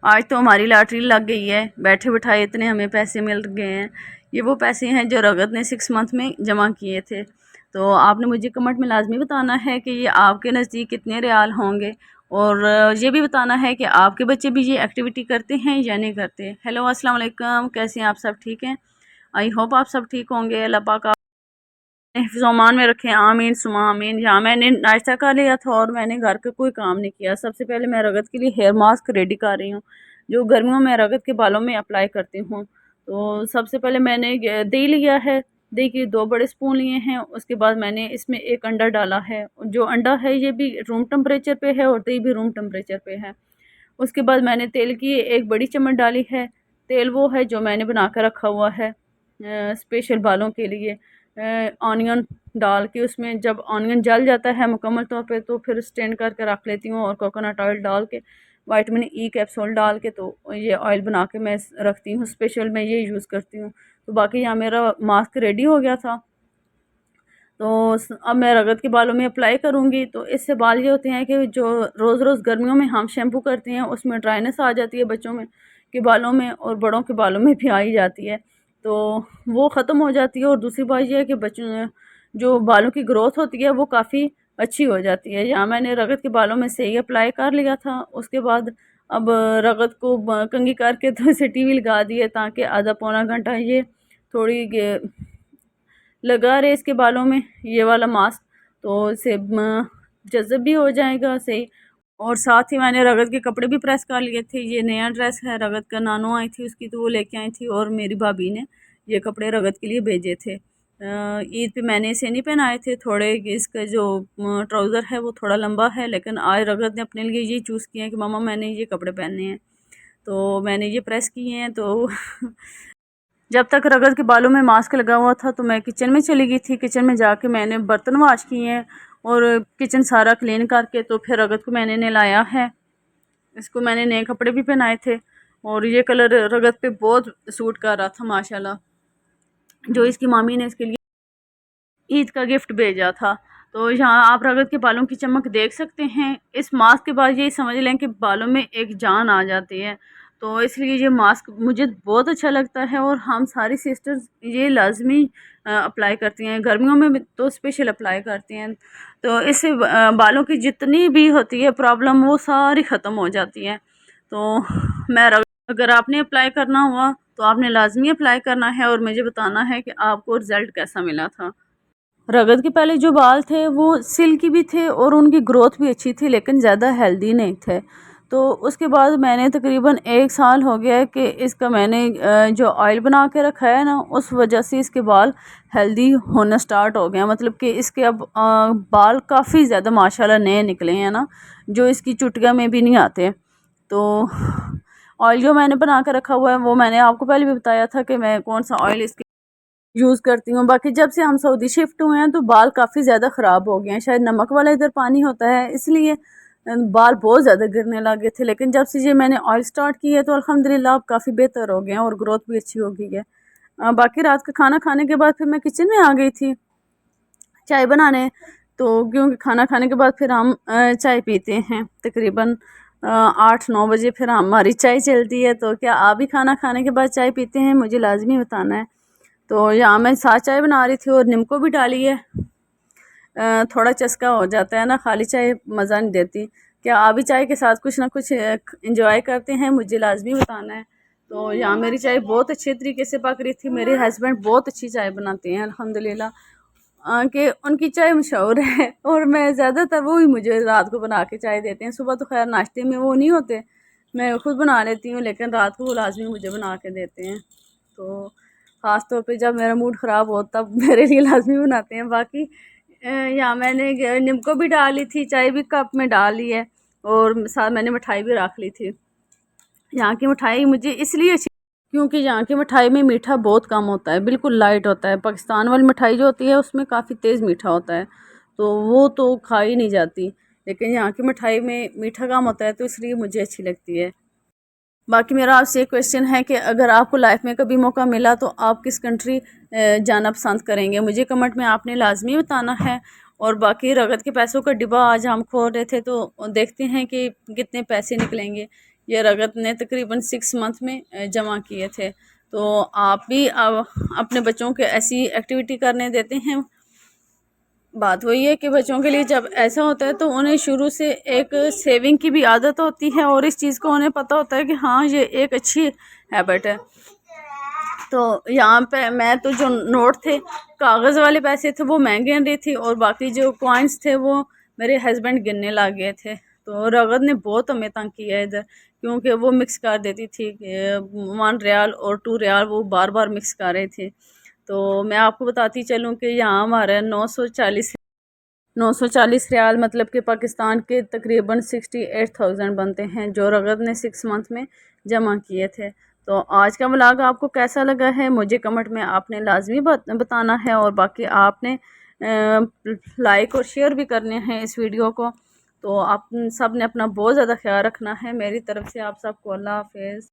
आज तो हमारी लॉटरी लग गई है, बैठे बिठाए इतने हमें पैसे मिल गए हैं। ये वो पैसे हैं जो रगत ने 6 मंथ में जमा किए थे। तो आपने मुझे कमेंट में लाजमी बताना है कि ये आपके नज़दीक कितने रियाल होंगे, और ये भी बताना है कि आपके बच्चे भी ये एक्टिविटी करते हैं या नहीं करते। हेलो अस्सलाम वालेकुम, कैसे हैं आप? सब ठीक हैं? आई होप आप सब ठीक होंगे। अल्लाह पाक हिफ्ज़-ओ-अमान में रखें, आमीन सुमा आमीन। यहाँ मैंने नाश्ता कर लिया था और मैंने घर का कोई काम नहीं किया। सबसे पहले मैं रगत के लिए हेयर मास्क रेडी कर रही हूँ, जो गर्मियों में रगत के बालों में अप्लाई करती हूँ। तो सबसे पहले मैंने दही लिया है, दही के 2 बड़े स्पून लिए हैं। उसके बाद मैंने इसमें एक अंडा डाला है, जो अंडा है ये भी रूम टेम्परेचर पे है और दही भी रूम टेम्परेचर पे है। उसके बाद मैंने तेल की 1 बड़ी चम्मच डाली है। तेल वो है जो मैंने बना कर रखा हुआ है स्पेशल बालों के लिए। ऑनियन डाल के उसमें जब ऑनियन जल जाता है मुकम्मल तौर पे तो फिर स्टेन करके रख लेती हूँ, और कोकोनट ऑयल डाल के विटामिन ई कैप्सूल डाल के तो ये ऑयल बना के मैं रखती हूँ। स्पेशल मैं ये यूज़ करती हूँ। तो बाकी यहाँ मेरा मास्क रेडी हो गया था। तो अब मैं रगत के बालों में अप्लाई करूँगी। तो इससे बाल ये होते हैं कि जो रोज़ रोज़ गर्मियों में हम शैम्पू करते हैं उसमें ड्राइनेस आ जाती है बच्चों में के बालों में, और बड़ों के बालों में भी आ ही जाती है, तो वो ख़त्म हो जाती है। और दूसरी बात यह है कि बच्चों जो बालों की ग्रोथ होती है वो काफ़ी अच्छी हो जाती है। यहाँ मैंने रगत के बालों में से ही अप्लाई कर लिया था। उसके बाद अब रगत को कंघी करके तो इसे टीवी लगा दिए ताकि आधा पौना घंटा ये थोड़ी लगा रहे इसके बालों में ये वाला मास्क, तो इससे जज़ब भी हो जाएगा सही। और साथ ही मैंने रगत के कपड़े भी प्रेस कर लिए थे। ये नया ड्रेस है, रगत का नानो आई थी उसकी, तो वो लेके आई थी, और मेरी भाभी ने ये कपड़े रगत के लिए भेजे थे। ईद पे मैंने इसे नहीं पहनाए थे। थोड़े इसका जो ट्राउज़र है वो थोड़ा लंबा है, लेकिन आज रगत ने अपने लिए ये चूज़ किया कि मामा मैंने ये कपड़े पहनने हैं, तो मैंने ये प्रेस किए हैं। तो जब तक रगत के बालों में मास्क लगा हुआ था तो मैं किचन में चली गई थी। किचन में जाके मैंने बर्तन वाश किए हैं और किचन सारा क्लीन करके तो फिर रगत को मैंने नहलाया है। इसको मैंने नए कपड़े भी पहनाए थे, और ये कलर रगत पे बहुत सूट कर रहा था माशाल्लाह, जो इसकी मामी ने इसके लिए ईद का गिफ्ट भेजा था। तो यहाँ आप रगत के बालों की चमक देख सकते हैं। इस मास्क के बाद ये समझ लें कि बालों में एक जान आ जाती है। तो इसलिए ये मास्क मुझे बहुत अच्छा लगता है, और हम सारी सिस्टर्स ये लाजमी अप्लाई करती हैं। गर्मियों में भी तो स्पेशल अप्लाई करती हैं। तो इससे बालों की जितनी भी होती है प्रॉब्लम वो सारी ख़त्म हो जाती है। तो अगर आपने अप्लाई करना हुआ तो आपने लाजमी अप्लाई करना है और मुझे बताना है कि आपको रिज़ल्ट कैसा मिला था। रगत के पहले जो बाल थे वो सिल्की भी थे और उनकी ग्रोथ भी अच्छी थी, लेकिन ज़्यादा हेल्दी नहीं थे। तो उसके बाद मैंने तकरीबन 1 साल हो गया है कि इसका मैंने जो ऑयल बना के रखा है ना, उस वजह से इसके बाल हेल्दी होना स्टार्ट हो गया। मतलब कि इसके अब बाल काफ़ी ज़्यादा माशाल्लाह नए निकले हैं ना, जो इसकी चुटिया में भी नहीं आते। तो ऑयल जो मैंने बना के रखा हुआ है वो मैंने आपको पहले भी बताया था कि मैं कौन सा ऑयल इसके यूज़ करती हूँ। बाकी जब से हम सऊदी शिफ्ट हुए हैं तो बाल काफ़ी ज़्यादा ख़राब हो गए हैं। शायद नमक वाला इधर पानी होता है इसलिए बाल बहुत ज़्यादा गिरने लगे थे, लेकिन जब से ये मैंने ऑयल स्टार्ट की है तो अल्हम्दुलिल्लाह अब काफ़ी बेहतर हो गए हैं और ग्रोथ भी अच्छी हो गई है। बाकी रात का खाना खाने के बाद फिर मैं किचन में आ गई थी चाय बनाने। तो क्योंकि खाना खाने के बाद फिर हम चाय पीते हैं तकरीबन 8-9 बजे फिर हमारी चाय चलती है। तो क्या आप भी खाना खाने के बाद चाय पीते हैं? मुझे लाजमी बताना है। तो यहाँ मैं साथ चाय बना रही थी और नींबू भी डाली है। थोड़ा चस्का हो जाता है ना, खाली चाय मज़ा नहीं देती। क्या आप भी चाय के साथ कुछ ना कुछ इंजॉय करते हैं? मुझे लाजमी बताना है। तो यहाँ मेरी चाय बहुत अच्छे तरीके से पक रही थी। मेरे हस्बैंड बहुत अच्छी चाय बनाते हैं अल्हम्दुलिल्लाह, कि उनकी चाय मशहूर है, और मैं ज़्यादातर वो ही मुझे रात को बना के चाय देते हैं। सुबह तो खैर नाश्ते में वो नहीं होते, मैं खुद बना लेती हूँ, लेकिन रात को वो लाजमी मुझे बना के देते हैं। तो ख़ास तौर पे जब मेरा मूड ख़राब हो तब मेरे लिए लाजमी बनाते हैं। बाकी यहाँ मैंने नींबू भी डाली थी, चाय भी कप में डाली है, और साथ मैंने मिठाई भी रख ली थी। यहाँ की मिठाई मुझे इसलिए अच्छी क्योंकि यहाँ की मिठाई में मीठा बहुत कम होता है, बिल्कुल लाइट होता है। पाकिस्तान वाली मिठाई जो होती है उसमें काफ़ी तेज़ मीठा होता है, तो वो तो खाई नहीं जाती। लेकिन यहाँ की मिठाई में मीठा कम होता है तो इसलिए मुझे अच्छी लगती है। बाकी मेरा आपसे एक क्वेश्चन है कि अगर आपको लाइफ में कभी मौका मिला तो आप किस कंट्री जाना पसंद करेंगे? मुझे कमेंट में आपने लाजमी बताना है। और बाकी रगत के पैसों का डिब्बा आज हम खोल रहे थे तो देखते हैं कि कितने पैसे निकलेंगे। ये रगत ने तकरीबन 6 मंथ में जमा किए थे। तो आप भी अपने बच्चों के ऐसी एक्टिविटी करने देते हैं। बात वही है कि बच्चों के लिए जब ऐसा होता है तो उन्हें शुरू से एक सेविंग की भी आदत होती है और इस चीज़ को उन्हें पता होता है कि हाँ ये एक अच्छी हैबिट है। तो यहाँ पे मैं तो जो नोट थे, कागज़ वाले पैसे थे वो मैं गिन रही थी और बाकी जो कॉइन्स थे वो मेरे हस्बैंड गिनने लग गए थे। तो रगत ने बहुत हमें तंग किया इधर, क्योंकि वो मिक्स कर देती थी कि 1 रियाल और 2 रियाल, वो बार बार मिक्स कर रही थी। तो मैं आपको बताती चलूँ कि यहाँ हमारा 940 रियाल मतलब कि पाकिस्तान के तकरीबन 68,000 बनते हैं, जो रगत ने 6 मंथ में जमा किए थे। तो आज का व्लॉग आपको कैसा लगा है मुझे कमेंट में आपने लाजमी बताना है, और बाकी आपने लाइक और शेयर भी करने हैं इस वीडियो को। तो आप सब ने अपना बहुत ज़्यादा ख्याल रखना है। मेरी तरफ से आप सबको अल्लाह हाफिज़।